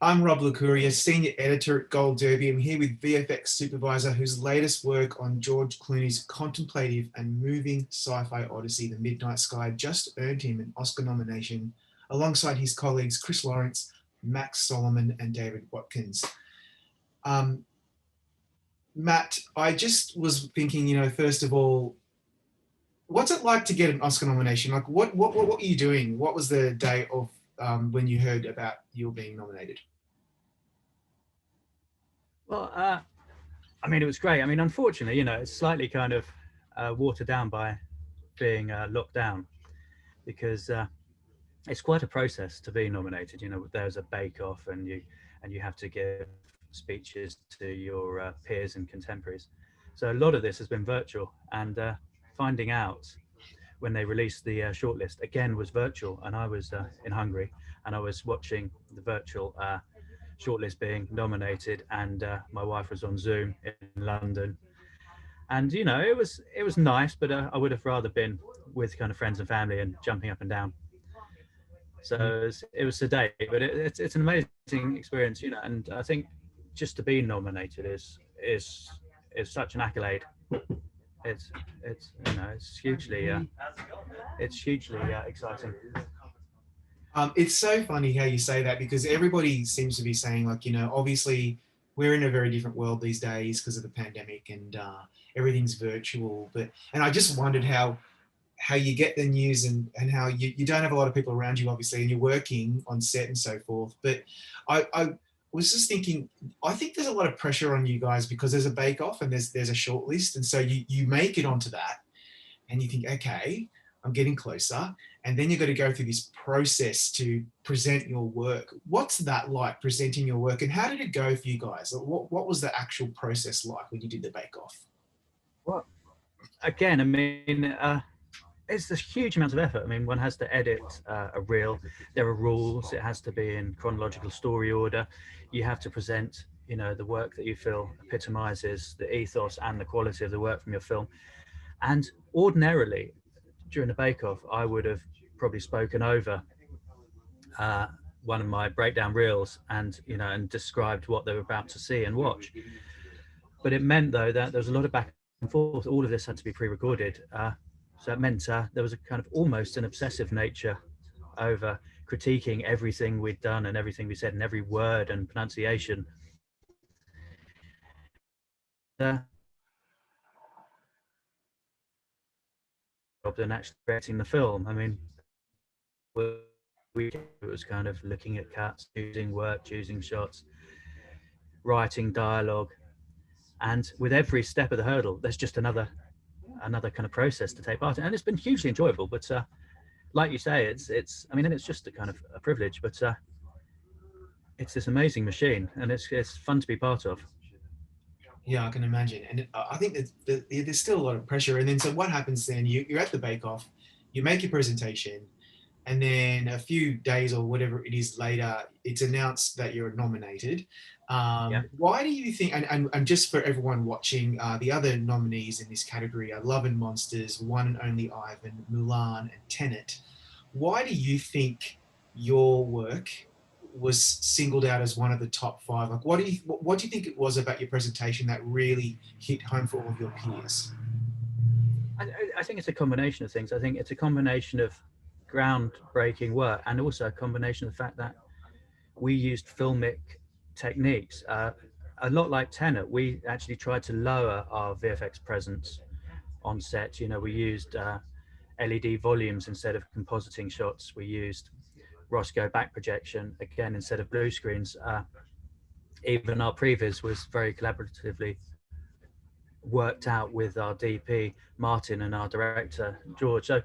I'm Rob Licuria, Senior Editor at Gold Derby. I'm here with VFX Supervisor, whose latest work on George Clooney's contemplative and moving sci-fi odyssey, The Midnight Sky, just earned him an Oscar nomination alongside his colleagues Chris Lawrence, Max Solomon, and David Watkins. Matt, I just was thinking, first of all, what's it like to get an Oscar nomination? Like, what were you doing? What was the day of when you heard about you being nominated? Well, I mean, it was great. I mean, unfortunately, it's slightly kind of watered down by being locked down because it's quite a process to be nominated. There's a bake-off, and you have to give speeches to your peers and contemporaries. So a lot of this has been virtual, and finding out when they released the shortlist again was virtual. And I was in Hungary, and I was watching the virtual shortlist being nominated, and my wife was on Zoom in London, and it was nice, but I would have rather been with kind of friends and family and jumping up and down. So it was sedate, but it's an amazing experience, and I think just to be nominated is such an accolade. It's hugely exciting. It's so funny how you say that, because everybody seems to be saying, like, obviously we're in a very different world these days because of the pandemic, and everything's virtual. And I just wondered how you get the news, and how you don't have a lot of people around you, obviously, and you're working on set and so forth. But I was just thinking, I think there's a lot of pressure on you guys because there's a bake-off and there's a short list. And so you make it onto that and you think, okay, I'm getting closer. And then you've got to go through this process to present your work. What's that like, presenting your work? And how did it go for you guys? What was the actual process like when you did the bake-off? Well, again, I mean, it's a huge amount of effort. I mean, one has to edit a reel. There are rules. It has to be in chronological story order. You have to present, the work that you feel epitomizes the ethos and the quality of the work from your film. And ordinarily, during the bake-off, I would have probably spoken over one of my breakdown reels and described what they were about to see and watch. But it meant, though, that there was a lot of back and forth. All of this had to be pre-recorded. So it meant there was a kind of almost an obsessive nature over critiquing everything we'd done and everything we said and every word and pronunciation. Than actually directing the film. I mean, it was kind of looking at cuts, choosing work, choosing shots, writing dialogue, and with every step of the hurdle, there's just another kind of process to take part in, and it's been hugely enjoyable. But like you say, it's I mean, and it's just a kind of a privilege, but it's this amazing machine, and it's fun to be part of. Yeah, I can imagine. And I think that there's still a lot of pressure. And then, so what happens then? You're at the bake-off, you make your presentation, and then a few days or whatever it is later, it's announced that you're nominated. Yeah. Why do you think, and just for everyone watching, the other nominees in this category are Love and Monsters, One and Only Ivan, Mulan, and Tenet. Why do you think your work was singled out as one of the top 5? Like, what do you think it was about your presentation that really hit home for all of your peers? I think it's a combination of things. I think it's a combination of groundbreaking work, and also a combination of the fact that we used filmic techniques. A lot like Tenet, we actually tried to lower our VFX presence on set. We used LED volumes instead of compositing shots. We used Roscoe back projection again instead of blue screens. Even our previs was very collaboratively worked out with our DP Martin and our director George. So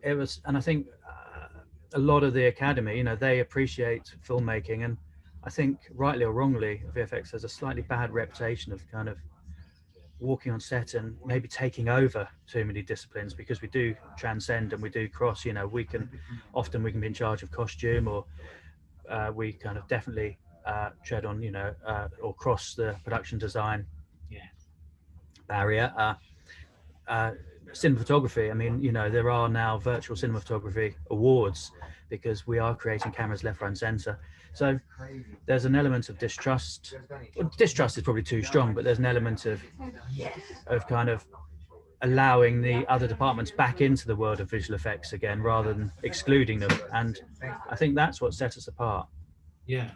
it was, and I think a lot of the Academy, they appreciate filmmaking, and I think rightly or wrongly, VFX has a slightly bad reputation of kind of walking on set and maybe taking over too many disciplines, because we do transcend and we do cross. We can be in charge of costume, or we kind of definitely tread on or cross the production design barrier. cinematography, I mean, there are now virtual cinematography awards because we are creating cameras left, right, and center. So there's an element of distrust. Well, distrust is probably too strong, but there's an element of kind of allowing the other departments back into the world of visual effects again, rather than excluding them. And I think that's what sets us apart. Yeah.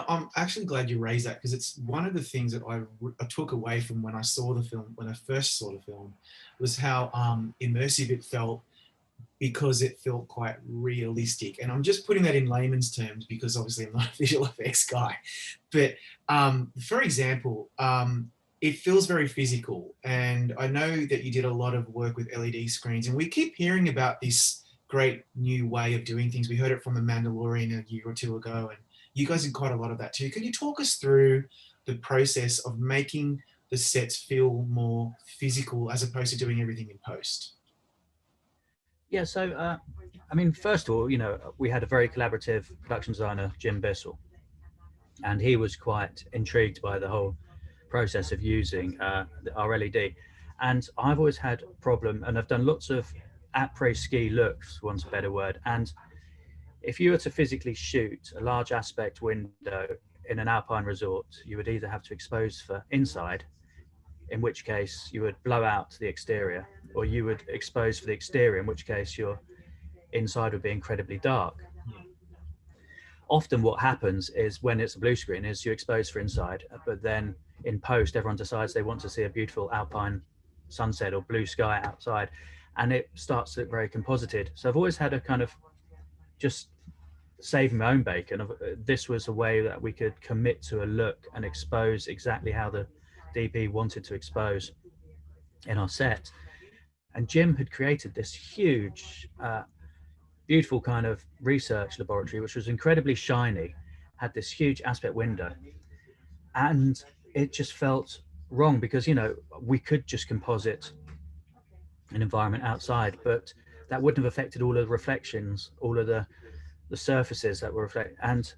I'm actually glad you raised that, because it's one of the things that I took away from when I saw the film, when I first saw the film, was how immersive it felt, because it felt quite realistic. And I'm just putting that in layman's terms because obviously I'm not a visual effects guy. But for example, it feels very physical. And I know that you did a lot of work with LED screens, and we keep hearing about this great new way of doing things. We heard it from The Mandalorian a year or two ago, and you guys did quite a lot of that too. Can you talk us through the process of making the sets feel more physical as opposed to doing everything in post? Yeah, so I mean, first of all, we had a very collaborative production designer, Jim Bissell, and he was quite intrigued by the whole process of using our LED. And I've always had a problem, and I've done lots of après-ski looks, for want of a better word. And if you were to physically shoot a large aspect window in an alpine resort, you would either have to expose for inside, in which case you would blow out the exterior, or you would expose for the exterior, in which case your inside would be incredibly dark. Often what happens is, when it's a blue screen, is you expose for inside, but then in post everyone decides they want to see a beautiful alpine sunset or blue sky outside, and it starts to look very composited. So I've always had a kind of just saving my own bacon. This was a way that we could commit to a look and expose exactly how the DP wanted to expose in our set. And Jim had created this huge, beautiful kind of research laboratory, which was incredibly shiny, had this huge aspect window. And it just felt wrong because, we could just composite an environment outside, but that wouldn't have affected all of the reflections, all of the surfaces that were reflected. And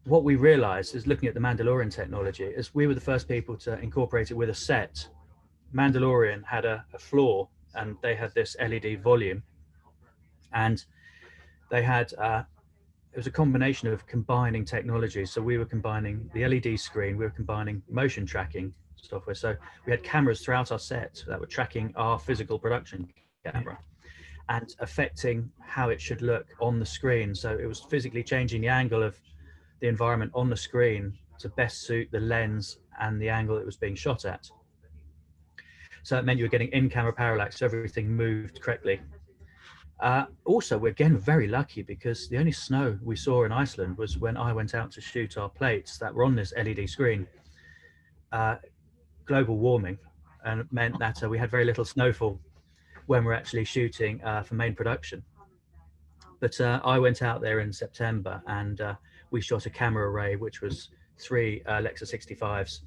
what we realized is, looking at the Mandalorian technology, is we were the first people to incorporate it with a set. Mandalorian had a floor, and they had this LED volume, and they had it was a combination of combining technologies. So we were combining the LED screen, we were combining motion tracking software. So we had cameras throughout our set that were tracking our physical production camera and affecting how it should look on the screen. So it was physically changing the angle of the environment on the screen to best suit the lens and the angle it was being shot at. So it meant you were getting in-camera parallax, so everything moved correctly. Also, we're again very lucky, because the only snow we saw in Iceland was when I went out to shoot our plates that were on this LED screen. Global warming, and it meant that we had very little snowfall when we're actually shooting for main production. But I went out there in September, and we shot a camera array, which was 3 Lexus 65s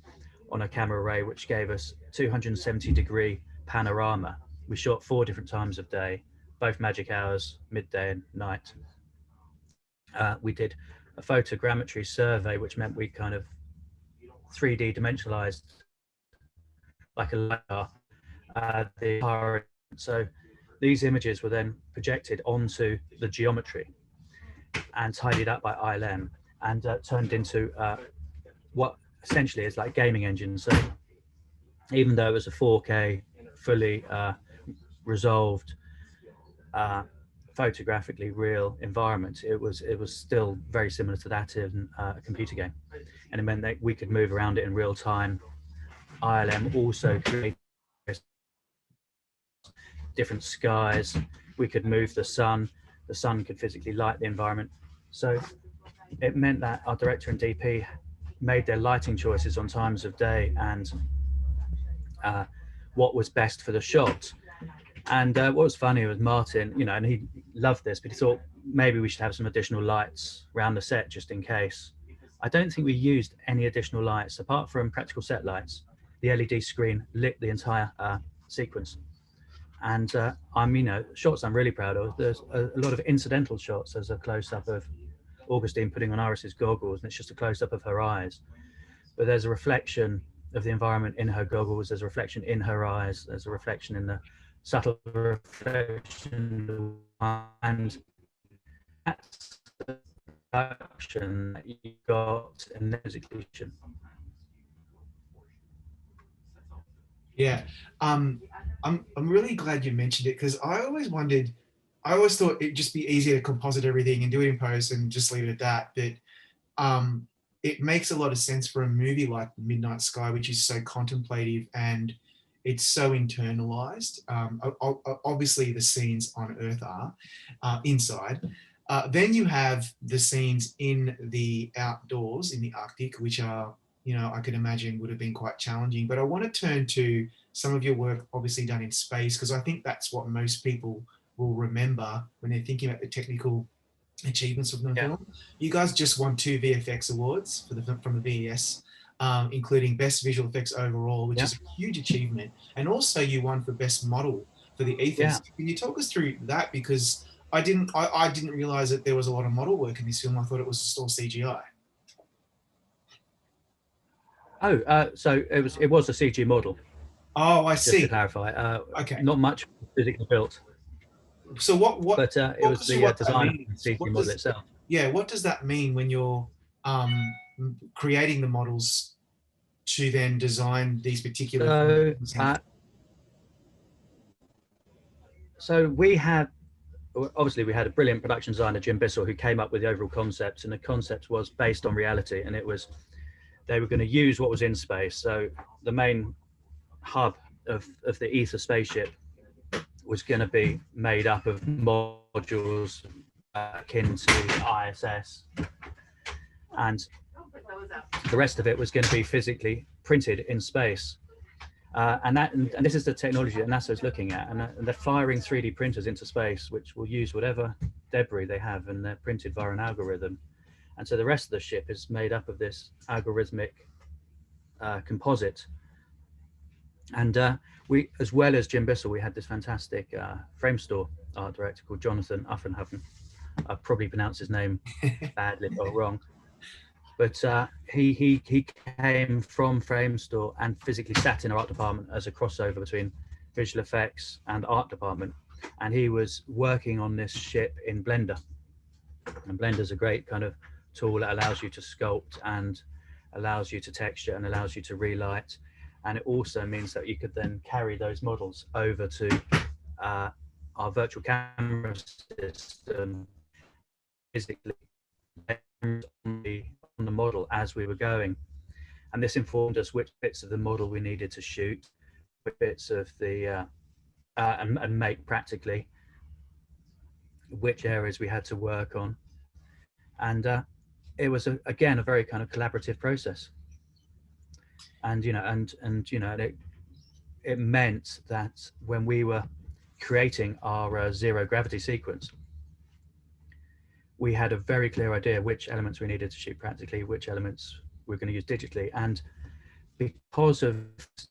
on a camera array, which gave us 270-degree panorama. We shot 4 different times of day, both magic hours, midday and night. We did a photogrammetry survey, which meant we kind of 3D dimensionalized, like a LiDAR, the entire. So these images were then projected onto the geometry and tidied up by ILM, and turned into what essentially is like gaming engine. So even though it was a 4K fully resolved photographically real environment, it was still very similar to that in a computer game, and it meant that we could move around it in real time. ILM also created different skies. We could move the sun could physically light the environment. So it meant that our director and DP made their lighting choices on times of day and what was best for the shot. And what was funny was Martin, and he loved this, but he thought maybe we should have some additional lights around the set just in case. I don't think we used any additional lights apart from practical set lights. The LED screen lit the entire sequence. And shots I'm really proud of. There's a lot of incidental shots. There's a close-up of Augustine putting on Iris's goggles, and it's just a close-up of her eyes. But there's a reflection the environment in her goggles. There's a reflection in her eyes. There's a reflection in the subtle reflection, and that's the production that you got in the execution. Yeah, I'm really glad you mentioned it, because I always thought it'd just be easier to composite everything and do it in post and just leave it at that. But it makes a lot of sense for a movie like Midnight Sky, which is so contemplative and it's so internalized. Obviously, the scenes on Earth are inside. Then you have the scenes in the outdoors in the Arctic, which are, I could imagine would have been quite challenging. But I want to turn to some of your work, obviously done in space, because I think that's what most people will remember when they're thinking about the technical achievements of the film. You guys just won 2 VFX Awards from the VES, including Best Visual Effects overall, which is a huge achievement. And also you won for Best Model for the Ethos. Can you talk us through that? Because I didn't realize that there was a lot of model work in this film. I thought it was just all CGI. So it was a CG model. Oh, I see. Just to clarify, okay, not much physically built. So what? But it was the design of the CG model itself. Yeah, what does that mean when you're creating the models to then design these particular? So we had a brilliant production designer, Jim Bissell, who came up with the overall concept, and the concept was based on reality, and it was they were going to use what was in space. So the main hub of the Ether spaceship was going to be made up of modules akin to ISS, and the rest of it was going to be physically printed in space. And this is the technology that NASA is looking at, and they're firing 3D printers into space, which will use whatever debris they have, and they're printed via an algorithm. And so the rest of the ship is made up of this algorithmic composite. And we, as well as Jim Bissell, we had this fantastic frame store art director called Jonathan Uffenhofen. I probably pronounced his name badly or wrong, but he came from frame store and physically sat in our art department as a crossover between visual effects and art department, and he was working on this ship in Blender. And Blender's a great kind of tool that allows you to sculpt and allows you to texture and allows you to relight. And it also means that you could then carry those models over to our virtual camera system, physically on the model as we were going. And this informed us which bits of the model we needed to shoot, which bits of the, and make practically, which areas we had to work on. And it was, again, a very kind of collaborative process. And it meant that when we were creating our zero gravity sequence, we had a very clear idea which elements we needed to shoot practically, which elements we're going to use digitally. And because of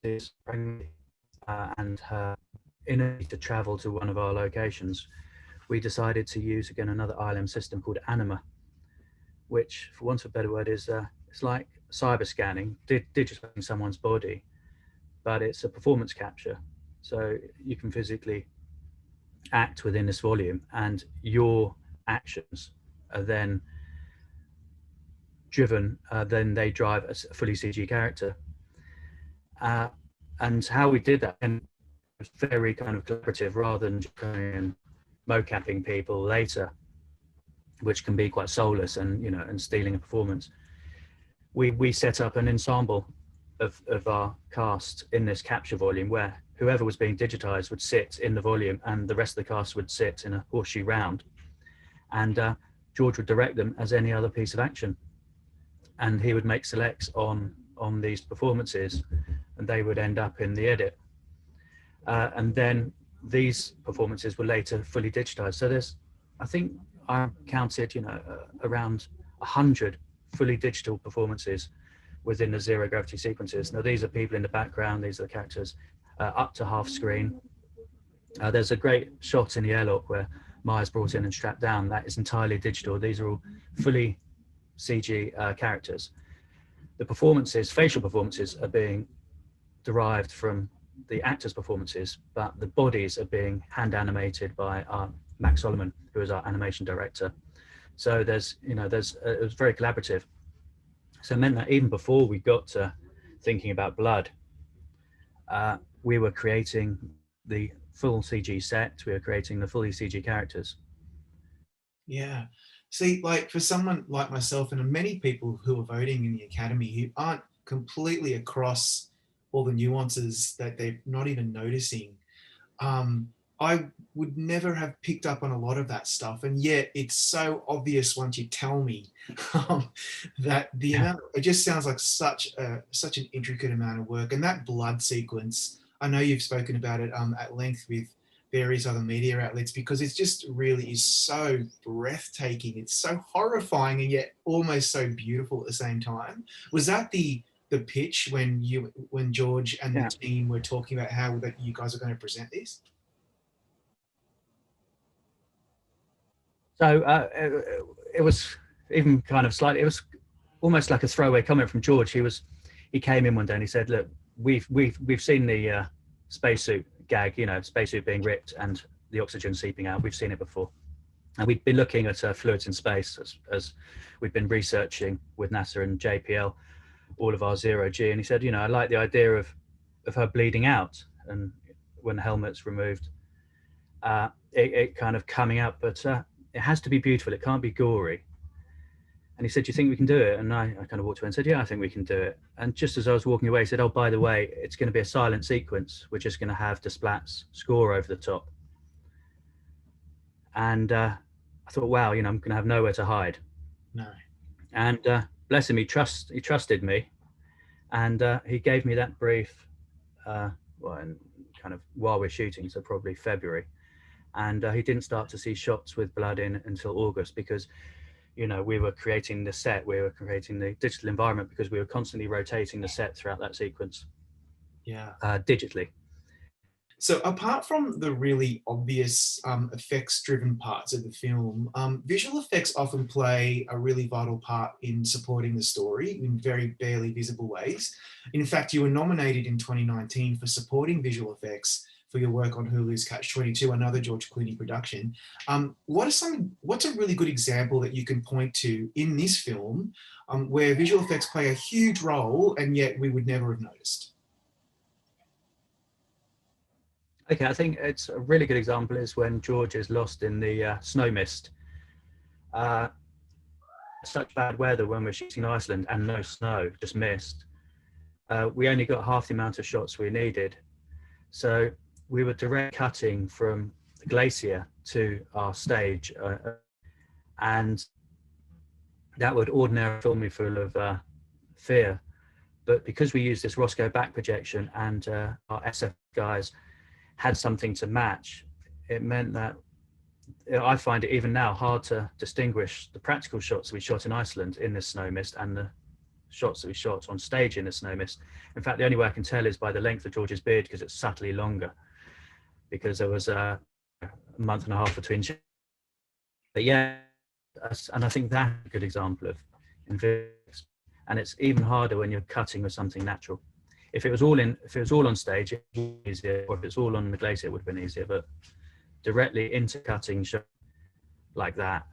this and her inability to travel to one of our locations, we decided to use again another ILM system called Anima, which, for want of a better word, is it's like cyber scanning, digitizing someone's body, but it's a performance capture. So you can physically act within this volume, and your actions are then driven, then they drive a fully CG character. And how we did that, and it was very kind of collaborative rather than just going and mocapping people later, which can be quite soulless and, and stealing a performance. We set up an ensemble of our cast in this capture volume where whoever was being digitized would sit in the volume and the rest of the cast would sit in a horseshoe round. And George would direct them as any other piece of action. And he would make selects on these performances, and they would end up in the edit. And then these performances were later fully digitized. So there's, I think I counted, around 100 fully digital performances within the zero gravity sequences. Now these are people in the background, these are the characters up to half screen. There's a great shot in the airlock where Maya's brought in and strapped down. That is entirely digital. These are all fully CG characters. the performances, facial performances, are being derived from the actors' performances, but the bodies are being hand animated by Max Solomon, who is our animation director. So it was very collaborative. So it meant that even before we got to thinking about blood, we were creating the full CG set, we were creating the fully CG characters. Yeah. See, like for someone like myself and many people who are voting in the Academy who aren't completely across all the nuances that they're not even noticing, I would never have picked up on a lot of that stuff. And yet it's so obvious once you tell me that the amount, it just sounds like such an intricate amount of work. And that blood sequence, I know you've spoken about it at length with various other media outlets, because it just really is so breathtaking. It's so horrifying and yet almost so beautiful at the same time. Was that the pitch when George and the team were talking about how that you guys are going to present this? So it was even kind of slightly, it was almost like a throwaway comment from George. He came in one day and he said, look, we've seen the spacesuit gag, spacesuit being ripped and the oxygen seeping out. We've seen it before. And we'd been looking at fluids in space as we've been researching with NASA and JPL, all of our zero G. And he said, I like the idea of her bleeding out and when the helmet's removed, it kind of coming out, but it has to be beautiful. It can't be gory. And he said, do you think we can do it? And I kind of walked away and said, yeah, I think we can do it. And just as I was walking away, he said, oh, by the way, it's going to be a silent sequence. We're just going to have Desplat's score over the top. And I thought, wow, I'm going to have nowhere to hide. No. And bless him, he trusted me. And he gave me that brief, kind of while we're shooting, so probably February. And he didn't start to see shots with blood in until August, because we were creating the set, we were creating the digital environment, because we were constantly rotating the set throughout that sequence. Yeah. Digitally. So apart from the really obvious effects-driven parts of the film, visual effects often play a really vital part in supporting the story in very barely visible ways. In fact, you were nominated in 2019 for supporting visual effects for your work on Hulu's Catch-22, another George Clooney production. What's a really good example that you can point to in this film where visual effects play a huge role and yet we would never have noticed? Okay, I think it's a really good example is when George is lost in the snow mist. Such bad weather when we're shooting in Iceland and no snow, just mist. We only got half the amount of shots we needed. So we were direct cutting from the glacier to our stage. And that would ordinarily fill me full of fear. But because we used this Roscoe back projection and our SF guys had something to match, it meant that I find it even now hard to distinguish the practical shots we shot in Iceland in this snow mist and the shots that we shot on stage in the snow mist. In fact, the only way I can tell is by the length of George's beard, because it's subtly longer, because there was a month and a half between. But yeah, and I think that's a good example of invisible. And it's even harder when you're cutting with something natural. If it was all on stage, it would be easier, or if it's all on the glacier, it would have been easier. But directly into cutting shots like that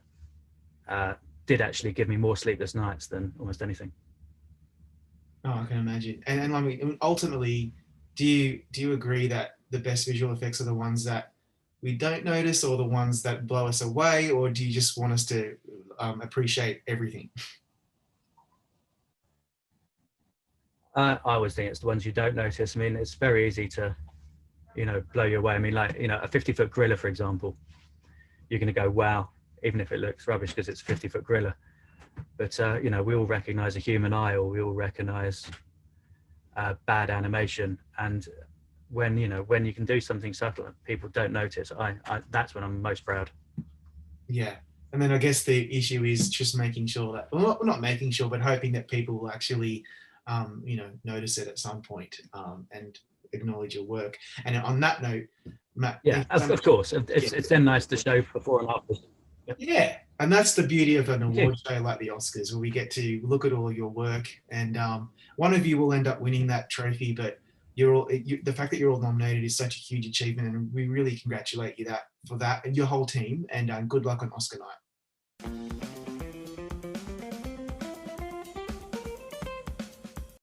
did actually give me more sleepless nights than almost anything. Oh, I can imagine. And I mean, ultimately, do you agree that the best visual effects are the ones that we don't notice, or the ones that blow us away, or do you just want us to appreciate everything? I always think it's the ones you don't notice. I mean, it's very easy to, blow you away. I mean, like, a 50-foot gorilla, for example, you're going to go, wow, even if it looks rubbish because it's a 50-foot gorilla. But, we all recognize a human eye, or we all recognize bad animation. And when you can do something subtle and people don't notice, that's when I'm most proud. Yeah. And then I guess the issue is just making sure that, well, not making sure, but hoping that people will actually notice it at some point and acknowledge your work. And on that note, Matt, yeah, of course, it's then nice to show before and after. Yeah, and that's the beauty of an Thank you. award show like the Oscars, where we get to look at all your work, and one of you will end up winning that trophy. But the fact that you're all nominated is such a huge achievement, and we really congratulate you for that and your whole team. And good luck on Oscar night.